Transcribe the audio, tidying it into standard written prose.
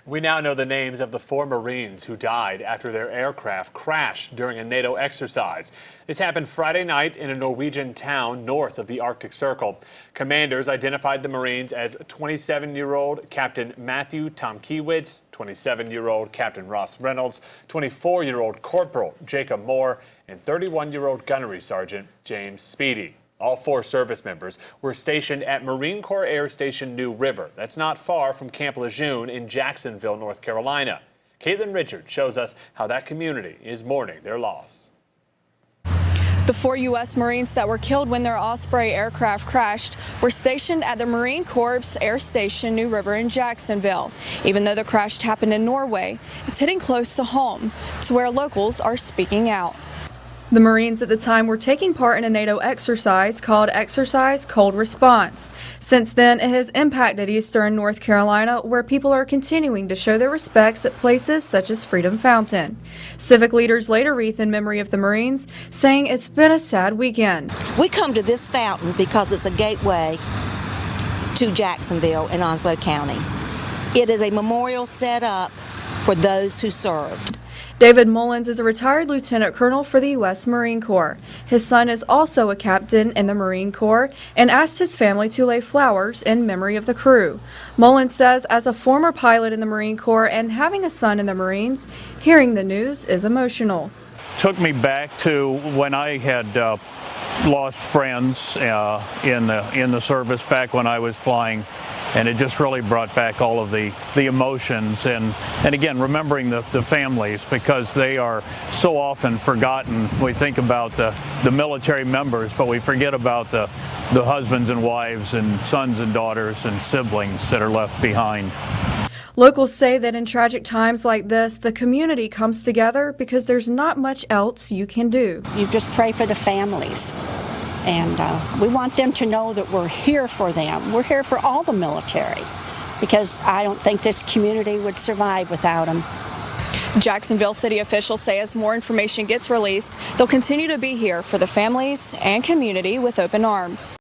We now know the names of the 4 Marines who died after their aircraft crashed during a NATO exercise. This happened Friday night in a Norwegian town north of the Arctic Circle. Commanders identified the Marines as 27-year-old Captain Matthew Tomkiewicz, 27-year-old Captain Ross Reynolds, 24-year-old Corporal Jacob Moore, and 31-year-old Gunnery Sergeant James Speedy. All 4 service members were stationed at Marine Corps Air Station New River. That's not far from Camp Lejeune in Jacksonville, North Carolina. Caitlin Richards shows us how that community is mourning their loss. The 4 U.S. Marines that were killed when their Osprey aircraft crashed were stationed at the Marine Corps Air Station New River in Jacksonville. Even though the crash happened in Norway, it's hitting close to home, to where locals are speaking out. The Marines at the time were taking part in a NATO exercise called Exercise Cold Response. Since then, it has impacted Eastern North Carolina, where people are continuing to show their respects at places such as Freedom Fountain. Civic leaders laid a wreath in memory of the Marines, saying it's been a sad weekend. We come to this fountain because it's a gateway to Jacksonville in Onslow County. It is a memorial set up for those who served. David Mullins is a retired lieutenant colonel for the U.S. Marine Corps. His son is also a captain in the Marine Corps and asked his family to lay flowers in memory of the crew. Mullins says as a former pilot in the Marine Corps and having a son in the Marines, hearing the news is emotional. Took me back to when I had lost friends in the service back when I was flying. And it just really brought back all of the emotions and again, remembering the families, because they are so often forgotten. We think about the military members, but we forget about the husbands and wives and sons and daughters and siblings that are left behind. Locals say that in tragic times like this, the community comes together because there's not much else you can do. You just pray for the families. And we want them to know that we're here for them. We're here for all the military, because I don't think this community would survive without them. Jacksonville city officials say as more information gets released, they'll continue to be here for the families and community with open arms.